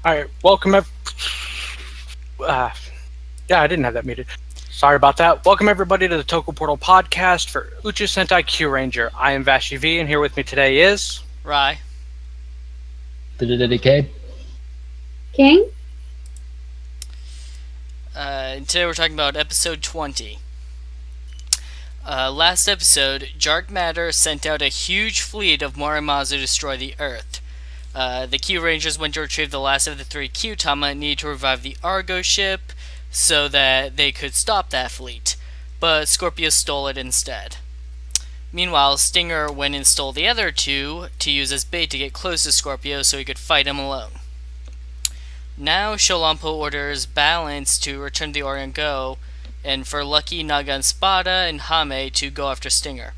All right, welcome. Uh, yeah, I didn't have that muted. Sorry about that. Welcome everybody to the Toku Portal podcast for Uchuu Sentai KyuuRanger. I am Vashi V, and here with me today is. Rye. Dedicate. King? Today we're talking about episode 20. Last episode, Jark Matter sent out a huge fleet of Moramazu to destroy the Earth. The KyuuRangers went to retrieve the last of the three Kyutama and needed to revive the Argo ship so that they could stop that fleet, but Scorpio stole it instead. Meanwhile, Stinger went and stole the other two to use as bait to get close to Scorpio so he could fight him alone. Now Sholampo orders Balance to return the Orion Go, and for Lucky, Naga, and Spada and Hame to go after Stinger.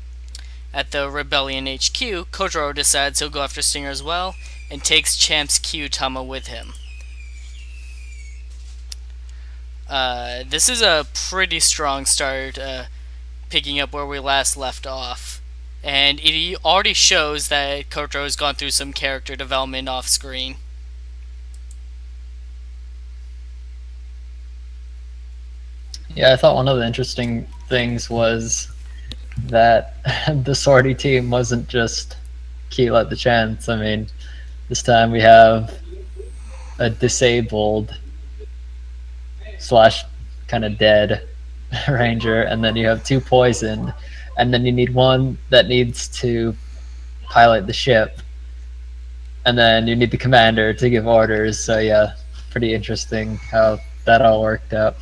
At the Rebellion HQ, Kotaro decides he'll go after Stinger as well, and takes Champ's Kyutama with him. This is a pretty strong start, picking up where we last left off. And it already shows that Kotaro has gone through some character development off screen. Yeah, I thought one of the interesting things was that the sortie team wasn't just Keel at the chance. I mean, this time we have a disabled slash kind of dead ranger, and then you have two poisoned, and then you need one that needs to pilot the ship, and then you need the commander to give orders. So yeah, pretty interesting how that all worked out.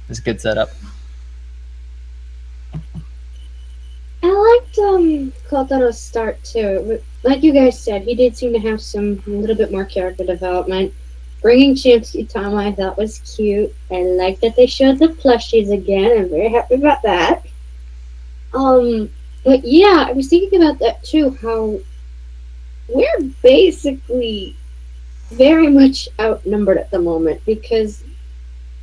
It's a good setup. I liked Kotaro's start too. Like you guys said, he did seem to have a little bit more character development. Bringing Champs Utama I thought was cute. I like that they showed the plushies again. I'm very happy about that. But yeah, I was thinking about that too, how we're basically very much outnumbered at the moment because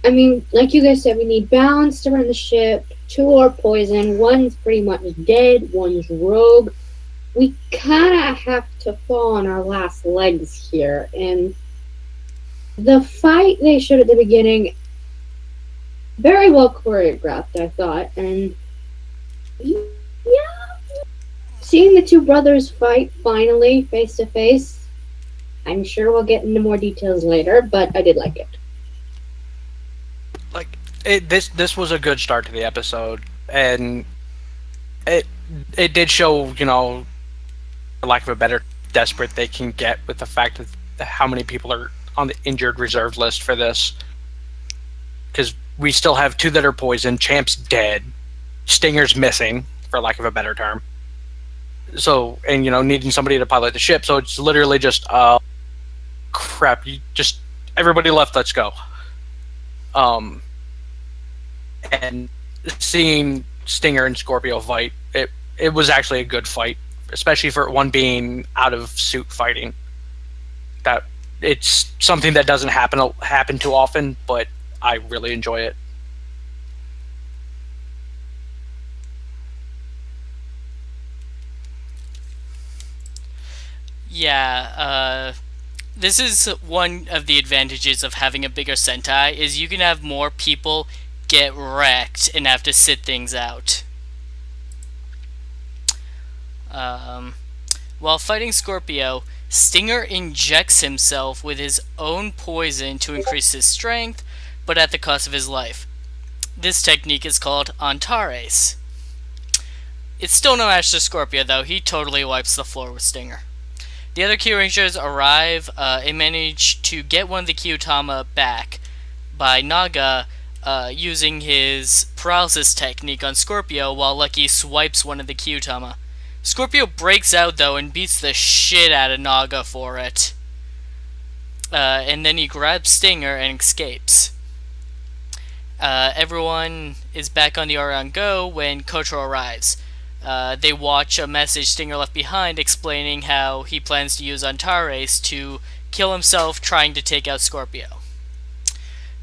I mean, like you guys said, we need balance to run the ship. Two are poison. One's pretty much dead. One's rogue. We kind of have to fall on our last legs here. And the fight they showed at the beginning, very well choreographed, I thought. And yeah, seeing the two brothers fight finally face to face, I'm sure we'll get into more details later, but I did like it. This was a good start to the episode, and it did show, for lack of a better, desperate they can get with the fact of how many people are on the injured reserve list for this. Because we still have two that are poisoned, Champ's dead, Stinger's missing, for lack of a better term. So, and needing somebody to pilot the ship, so it's literally just, crap, everybody left, let's go. And seeing Stinger and Scorpio fight, it was actually a good fight, especially for one being out of suit fighting. That it's something that doesn't happen too often, but I really enjoy it. Yeah, this is one of the advantages of having a bigger Sentai, is you can have more people get wrecked and have to sit things out. While fighting Scorpio, Stinger injects himself with his own poison to increase his strength, but at the cost of his life. This technique is called Antares. It's still no match to Scorpio, though. He totally wipes the floor with Stinger. The other KyuuRangers arrive and manage to get one of the Kyutama back by Naga using his paralysis technique on Scorpio, while Lucky swipes one of the Kyutama. Scorpio breaks out, though, and beats the shit out of Naga for it. And then he grabs Stinger and escapes. Everyone is back on the Orion Go when Kotaro arrives. They watch a message Stinger left behind explaining how he plans to use Antares to kill himself trying to take out Scorpio.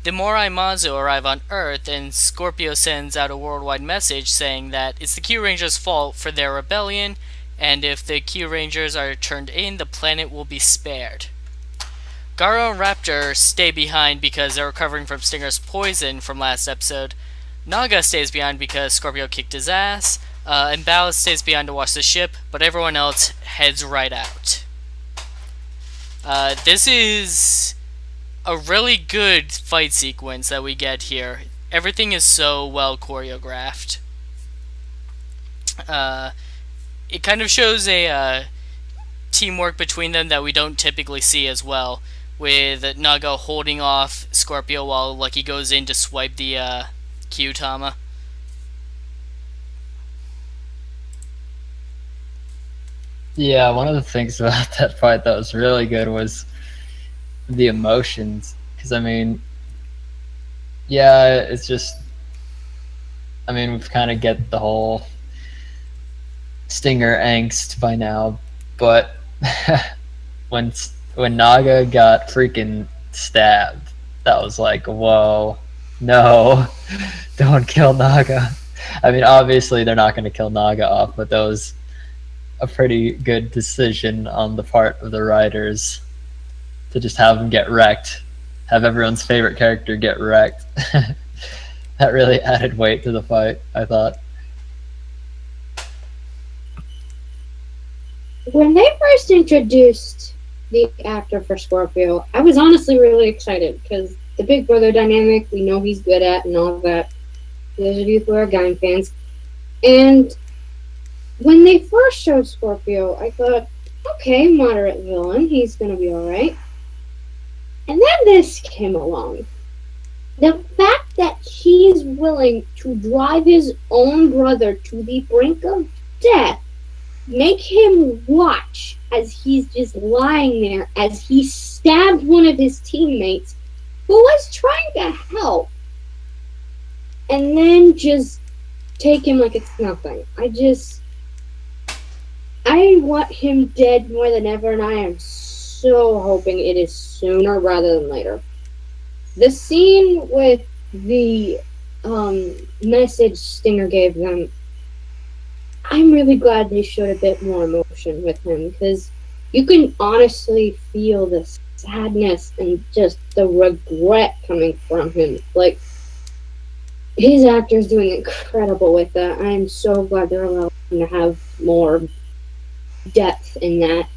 The Morai Mazu arrive on Earth, and Scorpio sends out a worldwide message saying that it's the KyuuRangers' fault for their rebellion, and if the KyuuRangers are turned in, the planet will be spared. Garo and Raptor stay behind because they're recovering from Stinger's poison from last episode. Naga stays behind because Scorpio kicked his ass, and Ballast stays behind to watch the ship, but everyone else heads right out. This is a really good fight sequence that we get here. Everything is so well choreographed. It kind of shows a teamwork between them that we don't typically see as well, with Naga holding off Scorpio while Lucky goes in to swipe the Kyuutama. Yeah, one of the things about that fight that was really good was the emotions. Because, I mean, yeah, it's just, I mean, we've kind of get the whole Stinger angst by now, but when Naga got freaking stabbed, that was like, whoa, no, don't kill Naga. I mean, obviously they're not going to kill Naga off, but that was a pretty good decision on the part of the writers to just have him get wrecked, have everyone's favorite character get wrecked. That really added weight to the fight, I thought. When they first introduced the actor for Scorpio, I was honestly really excited because the Big Brother dynamic we know he's good at and all that. Those of you who are Gaim fans. And when they first showed Scorpio, I thought, okay, moderate villain, he's going to be alright. And then this came along. The fact that he's willing to drive his own brother to the brink of death, make him watch as he's just lying there as he stabbed one of his teammates who was trying to help, and then just take him like it's nothing. I want him dead more than ever, and I am so hoping it is sooner rather than later. The scene with the message Stinger gave them, I'm really glad they showed a bit more emotion with him, because you can honestly feel the sadness and just the regret coming from him. Like, his actor's doing incredible with that. I'm so glad they're allowing him to have more depth in that.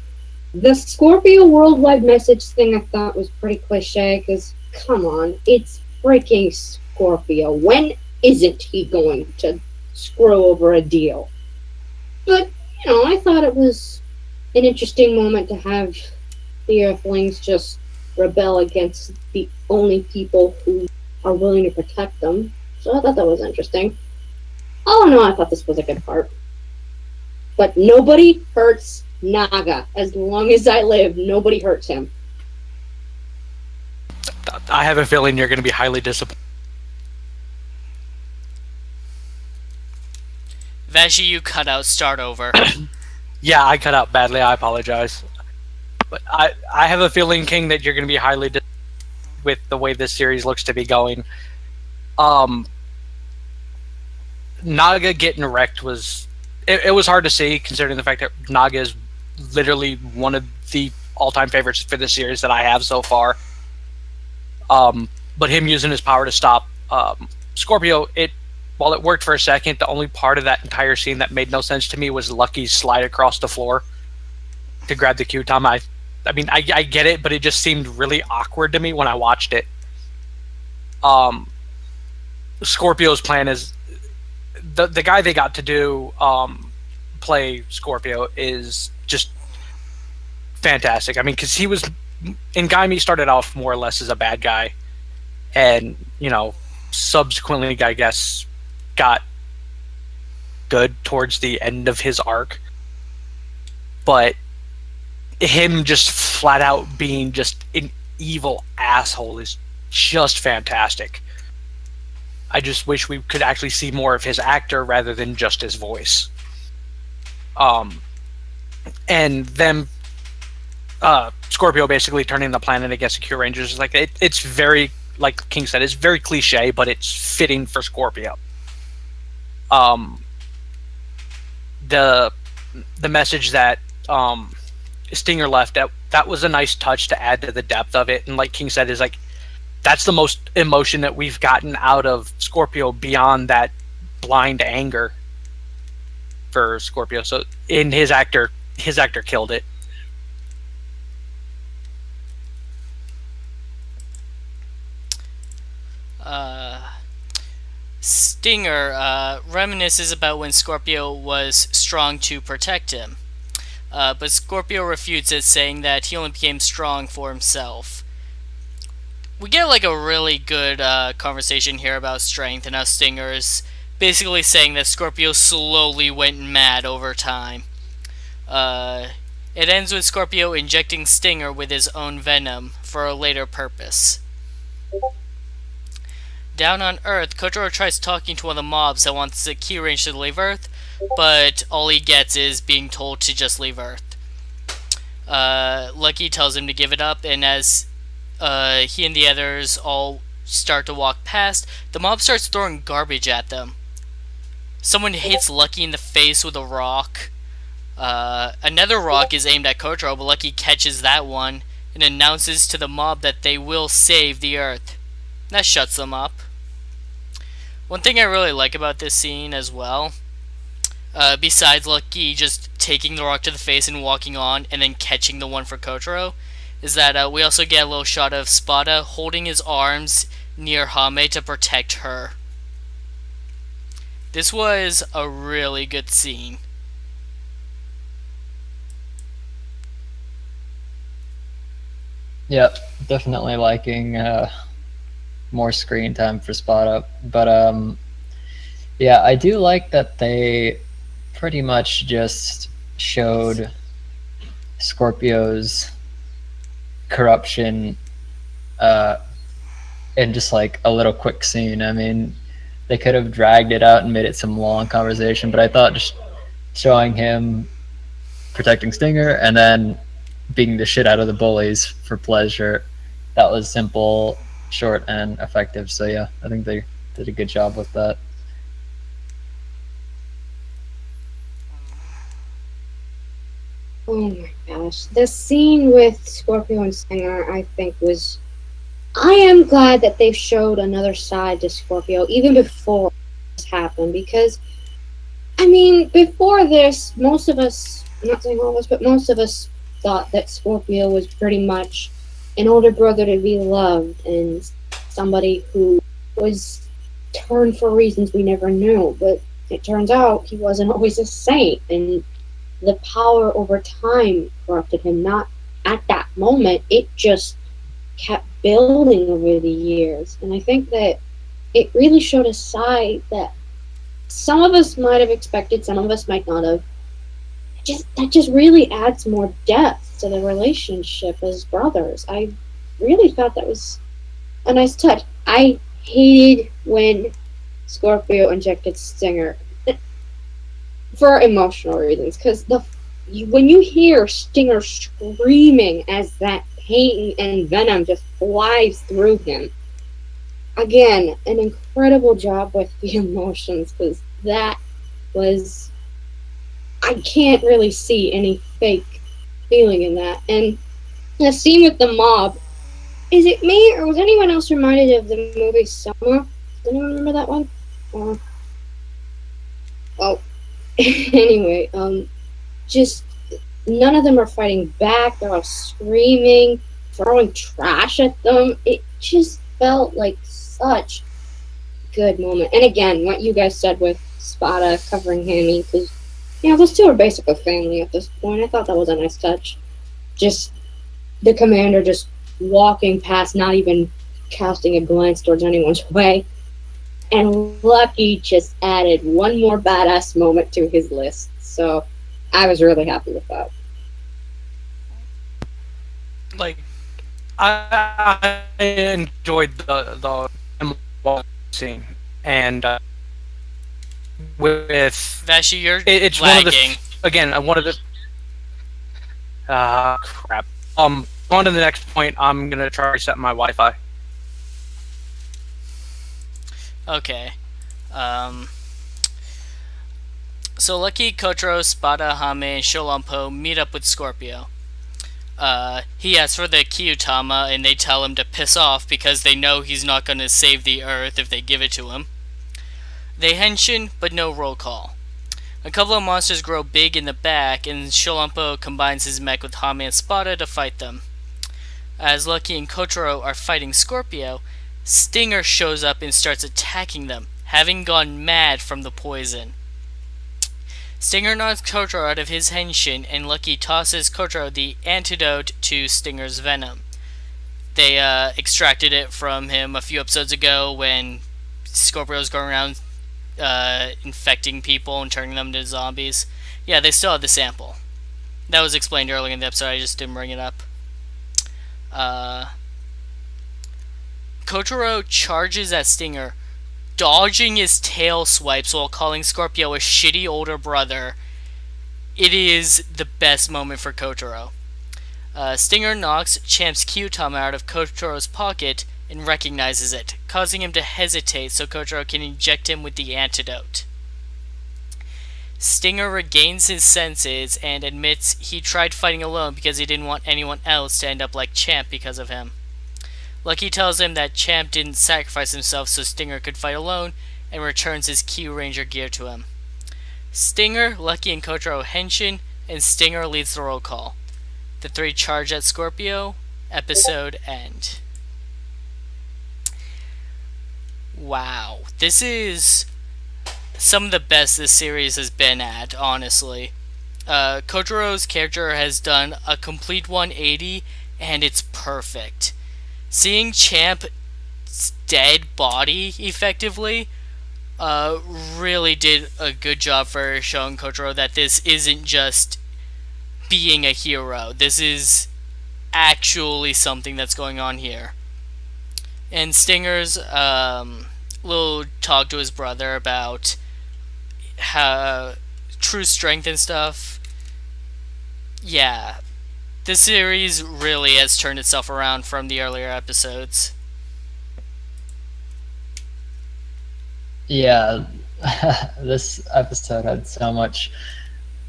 The Scorpio worldwide message thing I thought was pretty cliche, because, come on, it's freaking Scorpio. When isn't he going to screw over a deal? But, I thought it was an interesting moment to have the Earthlings just rebel against the only people who are willing to protect them. So I thought that was interesting. All in all, I thought this was a good part. But nobody hurts Naga. As long as I live, nobody hurts him. I have a feeling you're going to be highly disappointed. Veggie, you cut out, start over. Yeah, I cut out badly. I apologize. But I have a feeling, King, that you're going to be highly disappointed with the way this series looks to be going. Naga getting wrecked was... It was hard to see, considering the fact that Naga is literally one of the all-time favorites for this series that I have so far. But him using his power to stop Scorpio, while it worked for a second, the only part of that entire scene that made no sense to me was Lucky's slide across the floor to grab the Kyuutama. I mean, I get it, but it just seemed really awkward to me when I watched it. Scorpio's plan is... The guy they got to do play Scorpio is just fantastic. I mean, because he was... In Gaim, he started off more or less as a bad guy. And, subsequently, I guess, got good towards the end of his arc. But him just flat out being just an evil asshole is just fantastic. I just wish we could actually see more of his actor rather than just his voice. And then Scorpio basically turning the planet against the KyuuRangers is like it's very, like King said, it's very cliche, but it's fitting for Scorpio. The message that Stinger left, that was a nice touch to add to the depth of it. And like King said, is like that's the most emotion that we've gotten out of Scorpio beyond that blind anger for Scorpio. So in his actor killed it. Stinger reminisces about when Scorpio was strong to protect him. But Scorpio refutes it, saying that he only became strong for himself. We get like a really good conversation here about strength, and how Stinger is basically saying that Scorpio slowly went mad over time. It ends with Scorpio injecting Stinger with his own venom for a later purpose. Down on Earth, Kotaro tries talking to one of the mobs that wants the KyuuRanger to leave Earth, but all he gets is being told to just leave Earth. Lucky tells him to give it up, and as he and the others all start to walk past, the mob starts throwing garbage at them. Someone hits Lucky in the face with a rock. Another rock is aimed at Kotaro, but Lucky catches that one and announces to the mob that they will save the Earth. That shuts them up. One thing I really like about this scene as well, besides Lucky just taking the rock to the face and walking on and then catching the one for Kotaro, is that we also get a little shot of Spada holding his arms near Hame to protect her. This was a really good scene. Yep, definitely liking more screen time for Spada. But yeah, I do like that they pretty much just showed Scorpio's corruption in just like a little quick scene. I mean, they could have dragged it out and made it some long conversation, but I thought just showing him protecting Stinger and then beating the shit out of the bullies for pleasure, that was simple, short, and effective. So yeah, I think they did a good job with that. Oh my gosh. The scene with Scorpio and Stinger, I think, was. I am glad that they showed another side to Scorpio even before this happened, because, I mean, before this, most of us, I'm not saying all of us, but most of us thought that Scorpio was pretty much an older brother to be loved and somebody who was turned for reasons we never knew. But it turns out he wasn't always a saint, and the power over time corrupted him. Not at that moment, it just kept building over the years. And I think that it really showed a side that some of us might have expected, some of us might not have. That just really adds more depth to the relationship as brothers. I really thought that was a nice touch. I hated when Scorpio injected Stinger for emotional reasons, because when you hear Stinger screaming as that pain and venom just flies through him, again, an incredible job with the emotions, because that was, I can't really see any fake feeling in that. And the scene with the mob, is it me or was anyone else reminded of the movie Selma? Does anyone remember that one? Well, anyway, just none of them are fighting back. They're all screaming, throwing trash at them. It just felt like such a good moment. And again, what you guys said with Spada covering Hammy, because those two are basically family at this point. I thought that was a nice touch. Just the commander just walking past, not even casting a glance towards anyone's way. And Lucky just added one more badass moment to his list. So I was really happy with that. Like, I enjoyed the scene, and with Vashi, you're it's lagging. one of the again one of the crap. On to the next point. I'm gonna try to reset my Wi-Fi. Okay. So Lucky, Kotaro, Spada, Hame, and Sholampo meet up with Scorpio. He asks for the Kyuutama, and they tell him to piss off because they know he's not going to save the Earth if they give it to him. They henshin, but no roll call. A couple of monsters grow big in the back, and Shilumpo combines his mech with Hame and Spada to fight them. As Lucky and Kotaro are fighting Scorpio, Stinger shows up and starts attacking them, having gone mad from the poison. Stinger knocks Kotaro out of his henshin, and Lucky tosses Kotaro the antidote to Stinger's venom. They extracted it from him a few episodes ago when Scorpio's going around infecting people and turning them into zombies. Yeah, they still have the sample. That was explained earlier in the episode, I just didn't bring it up. Kotaro charges at Stinger, dodging his tail swipes while calling Scorpio a shitty older brother. It is the best moment for Kotaro. Stinger knocks Champ's Kyuutama out of Kotaro's pocket and recognizes it, causing him to hesitate so Kotaro can inject him with the antidote. Stinger regains his senses and admits he tried fighting alone because he didn't want anyone else to end up like Champ because of him. Lucky tells him that Champ didn't sacrifice himself so Stinger could fight alone and returns his KyuuRanger gear to him. Stinger, Lucky, and Kotaro henshin, and Stinger leads the roll call. The three charge at Scorpio. Episode end. Wow. This is some of the best this series has been at, honestly. Kotaro's character has done a complete 180, and it's perfect. Seeing Champ's dead body, effectively, really did a good job for showing Kotaro that this isn't just being a hero. This is actually something that's going on here. And Stinger's little talk to his brother about how true strength and stuff. Yeah, this series really has turned itself around from the earlier episodes. Yeah, this episode had so much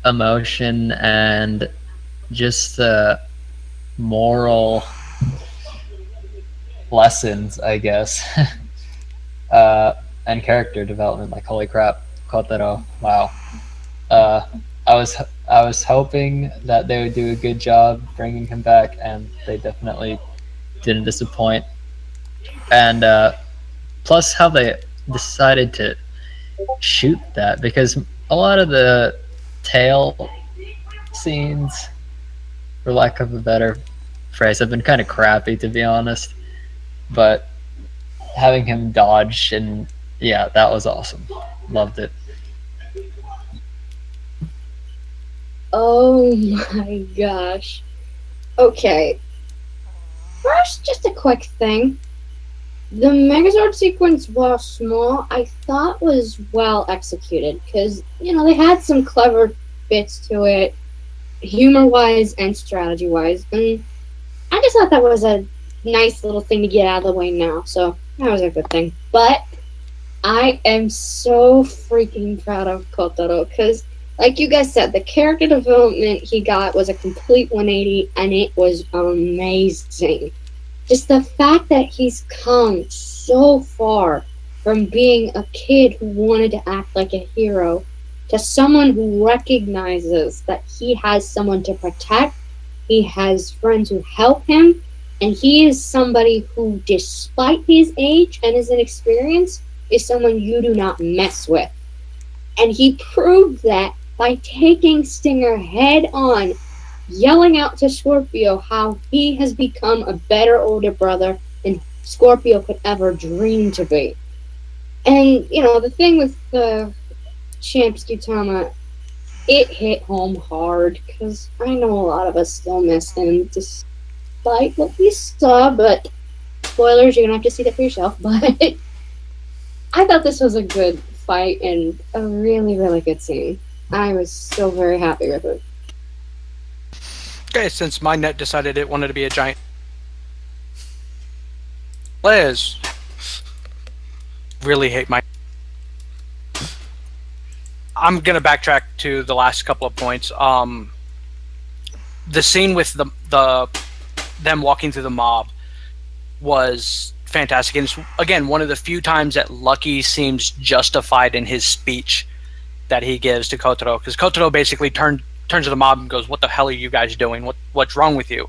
emotion and just moral lessons, I guess, and character development. Like, holy crap, Kotaro! Wow. I was hoping that they would do a good job bringing him back, and they definitely didn't disappoint. And plus, how they decided to shoot that, because a lot of the tail scenes, for lack of a better phrase, have been kind of crappy, to be honest. But having him dodge, and yeah, that was awesome. Loved it. Oh my gosh. Okay. First, just a quick thing. The Megazord sequence, while small, I thought was well executed because, they had some clever bits to it, humor-wise and strategy-wise, and I just thought that was a nice little thing to get out of the way now, so that was a good thing. But I am so freaking proud of Kotaro because, like you guys said, the character development he got was a complete 180, and it was amazing. Just the fact that he's come so far from being a kid who wanted to act like a hero to someone who recognizes that he has someone to protect, he has friends who help him, and he is somebody who, despite his age and his inexperience, is someone you do not mess with. And he proved that by taking Stinger head on, yelling out to Scorpio how he has become a better older brother than Scorpio could ever dream to be. And, the thing with the Champ's Kyuutama, it hit home hard, because I know a lot of us still miss him, despite what we saw, but spoilers, you're going to have to see that for yourself, but I thought this was a good fight and a really, really good scene. I was so very happy with it. Okay, since my net decided it wanted to be a giant. Liz. Really hate my. I'm gonna backtrack to the last couple of points. The scene with the them walking through the mob was fantastic. And it's, again, one of the few times that Lucky seems justified in his speech that he gives to Kotaro, because Kotaro basically turns to the mob and goes, "What the hell are you guys doing? What's wrong with you?"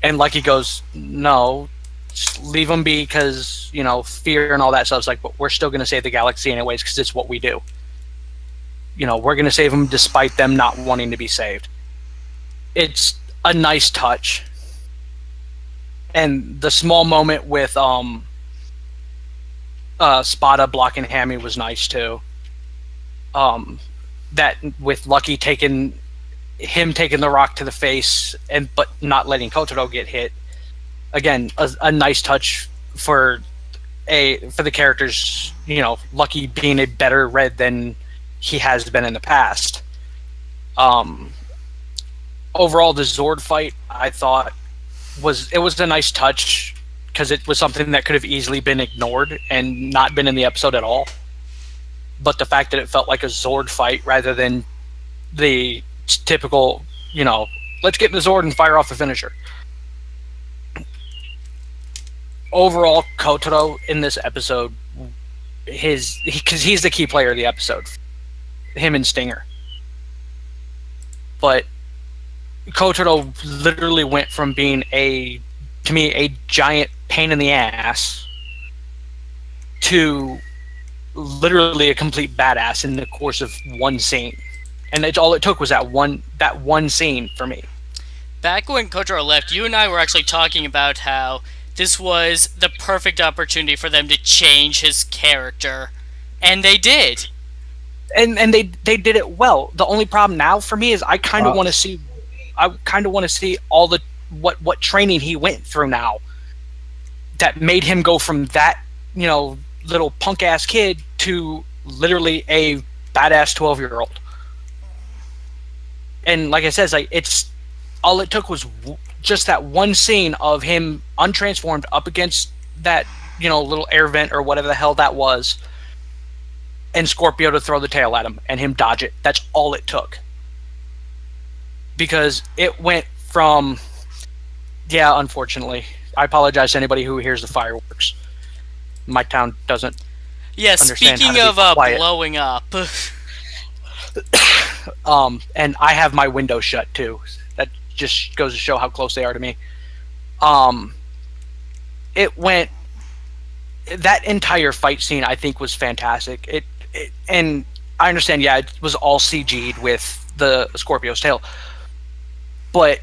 And Lucky goes, "No, just leave them be, because fear and all that stuff." It's like, but we're still going to save the galaxy anyways, because it's what we do. We're going to save them despite them not wanting to be saved. It's a nice touch. And the small moment with Spada blocking Hammy was nice too. That with Lucky taking the rock to the face but not letting Kotaro get hit. Again, a nice touch for the characters. Lucky being a better Red than he has been in the past. Overall, the Zord fight, I thought, was a nice touch, because it was something that could have easily been ignored and not been in the episode at all. But the fact that it felt like a Zord fight rather than the typical, let's get in the Zord and fire off the finisher. Overall, Kotaro in this episode, because he's the key player of the episode, him and Stinger. But Kotaro literally went from being a giant pain in the ass to literally a complete badass in the course of one scene. And all it took was that one scene for me. Back when Kotaro left, you and I were actually talking about how this was the perfect opportunity for them to change his character. And they did. And they did it well. The only problem now for me is I kind of want to see all the what training he went through now that made him go from that little punk ass kid to literally a badass 12-year-old. And like I said, it's all it took was just that one scene of him untransformed up against that little air vent or whatever the hell that was, and Scorpio to throw the tail at him and him dodge it. That's all it took. Because it went from, unfortunately, I apologize to anybody who hears the fireworks. My town doesn't. Yeah, speaking of blowing up. And I have my window shut too. That just goes to show how close they are to me. It went. That entire fight scene, I think, was fantastic. And I understand, it was all CG'd with the Scorpio's tail. But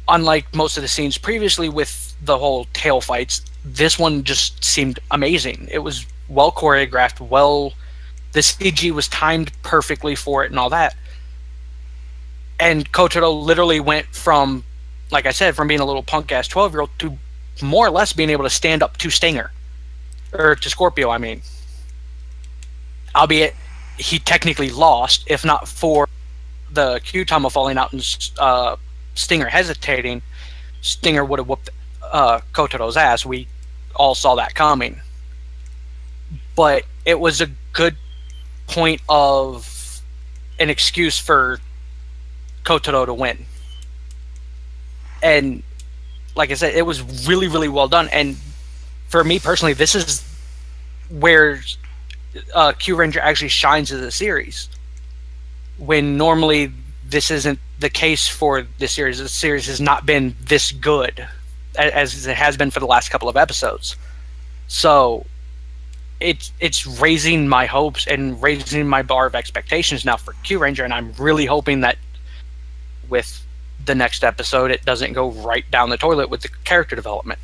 unlike most of the scenes previously with the whole tail fights, this one just seemed amazing. It was well choreographed, the CG was timed perfectly for it and all that. And Kotaro literally went from, like I said, from being a little punk-ass 12-year-old to more or less being able to stand up to Stinger. Or to Scorpio, I mean. Albeit, he technically lost, if not for the Kyuutama falling out and Stinger hesitating. Stinger would have whooped Kotaro's ass. We all saw that coming. But it was a good point of an excuse for Kotaro to win. And like I said, it was really, really well done. And for me personally, this is where KyuuRanger actually shines as a series. When normally this isn't the case for this series. The series has not been this good as it has been for the last couple of episodes. So it's raising my hopes and raising my bar of expectations now for KyuuRanger, and I'm really hoping that with the next episode it doesn't go right down the toilet with the character development.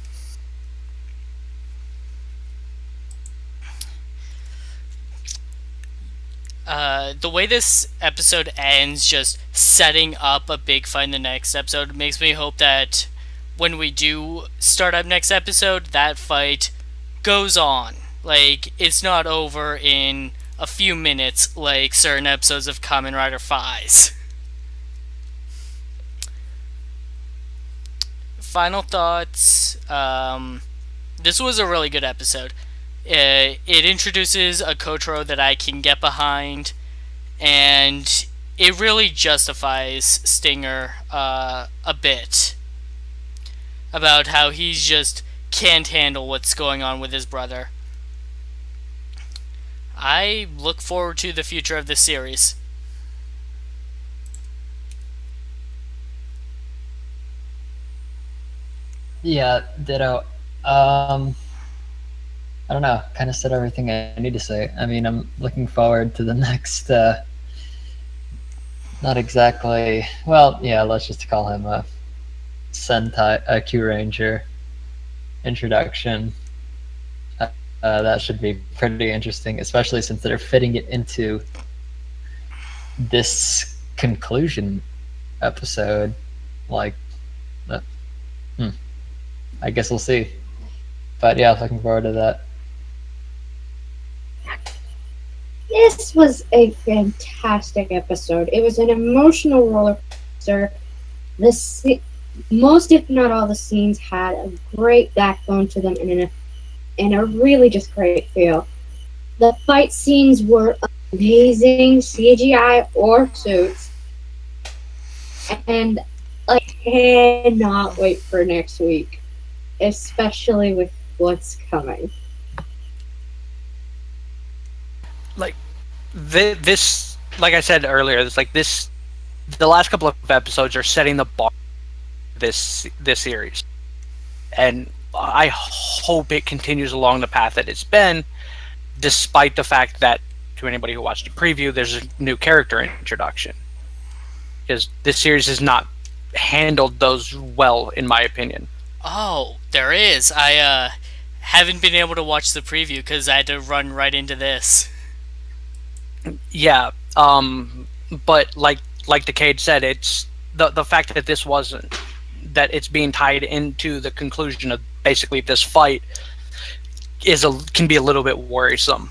The way this episode ends, just setting up a big fight in the next episode, makes me hope that when we do start up next episode, that fight goes on. Like, it's not over in a few minutes like certain episodes of Kamen Rider Faiz. Final thoughts. This was a really good episode. It introduces a Kotaro that I can get behind, and it really justifies Stinger a bit. about how he's just can't handle what's going on with his brother. I look forward to the future of this series. Yeah, ditto. I don't know. Kind of said everything I need to say. I mean, I'm looking forward to the next. Not exactly. Well, yeah. Let's just call him a Sentai, a KyuuRanger introduction. That should be pretty interesting, especially since they're fitting it into this conclusion episode. Like, uh, I guess we'll see. But yeah, looking forward to that. This was a fantastic episode. It was an emotional roller coaster. Most, if not all, the scenes had a great backbone to them and a really just great feel. The fight scenes were amazing, CGI or suits, and I cannot wait for next week, especially with what's coming. Like this, like I said earlier, it's like this. The last couple of episodes are setting the bar for this series, and I hope it continues along the path that it's been, despite the fact that, to anybody who watched the preview, there's a new character introduction, because this series has not handled those well, in my opinion. Oh, there is. I haven't been able to watch the preview because I had to run right into this. Yeah, but like Decade said, it's the fact that this wasn't, that it's being tied into the conclusion of basically this fight can be a little bit worrisome,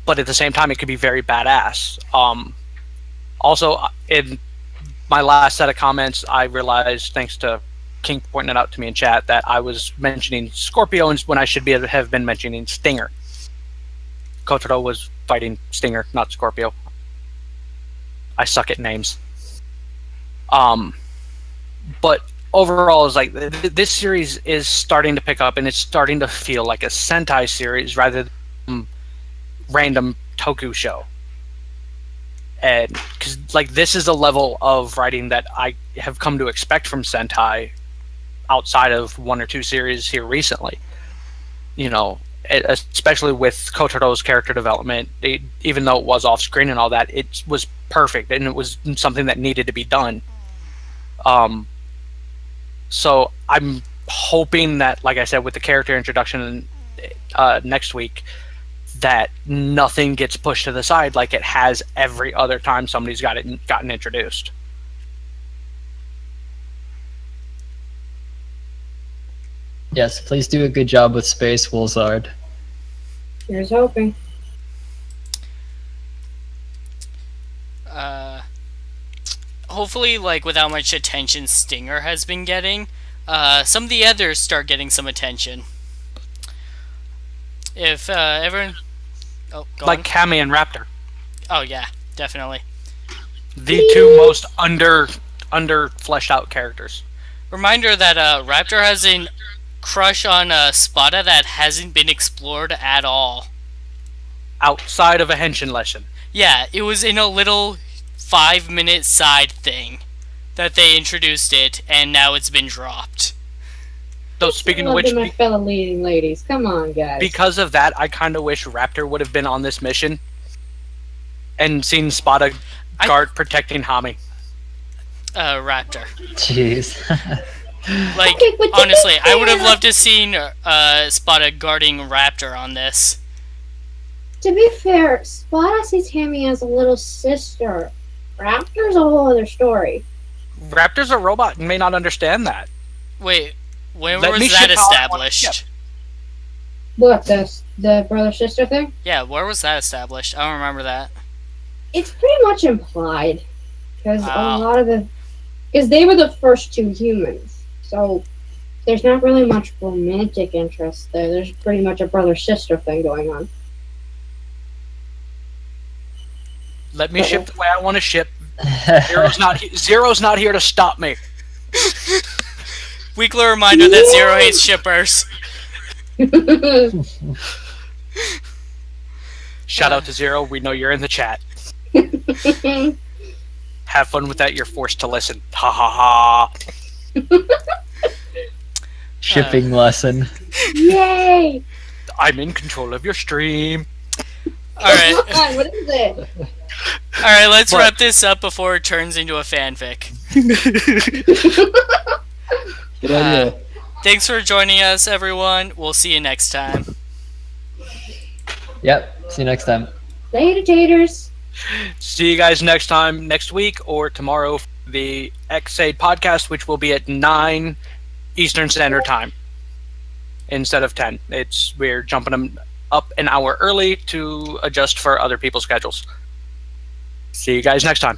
but at the same time it could be very badass. Also, in my last set of comments, I realized, thanks to King pointing it out to me in chat, that I was mentioning Scorpio when I should have been mentioning Stinger. Kotaro was fighting Stinger, not Scorpio. I suck at names. But overall, is like this series is starting to pick up, and it's starting to feel like a Sentai series rather than random Toku show. And because like this is a level of writing that I have come to expect from Sentai, outside of one or two series here recently. You know, especially with Kotaro's character development, even though it was off screen and all that, it was perfect, and it was something that needed to be done. So I'm hoping that, like I said, with the character introduction next week, that nothing gets pushed to the side like it has every other time somebody's gotten introduced. Yes, please do a good job with Space Wolzard. Here's hoping. Hopefully, like, without much attention Stinger has been getting, some of the others start getting some attention. If everyone... Oh, go like on. Kami and Raptor. Oh, yeah, definitely. The two most under fleshed out characters. Reminder that Raptor has a crush on Spada that hasn't been explored at all. Outside of a henshin lesson. Yeah, it was in a little 5-minute side thing that they introduced it, and now it's been dropped. So speaking of which, my fellow leading ladies, come on, guys. because of that, I kind of wish Raptor would have been on this mission and seen Spada guard protecting Hami. Raptor. Jeez. Like, Okay, but to honestly, be I would have fair- loved to seen Spada guarding Raptor on this. To be fair, Spada sees Hammy as a little sister. Raptor's a whole other story. Raptor's a robot and may not understand that. Wait, when Let me was that ship how I want to established? ship. What, the brother sister thing? Yeah, where was that established? I don't remember that. It's pretty much implied because Wow. a lot of because they were the first two humans, so there's not really much romantic interest there. There's pretty much a brother sister thing going on. Let me ship the way I want to ship. Zero's not here to stop me. Weekly reminder that Zero hates shippers. Shout out to Zero. We know you're in the chat. Have fun with that. You're forced to listen. Ha ha ha. Shipping lesson. Yay! I'm in control of your stream. Alright. What is it? Alright, let's What? wrap this up before it turns into a fanfic. Good idea. Thanks for joining us, everyone. We'll see you next time. Yep. See you next time. Later, taters. See you guys next time, next week, or tomorrow for the X8 podcast, which will be at 9 Eastern Standard Time instead of 10. We're jumping them up an hour early to adjust for other people's schedules. See you guys next time.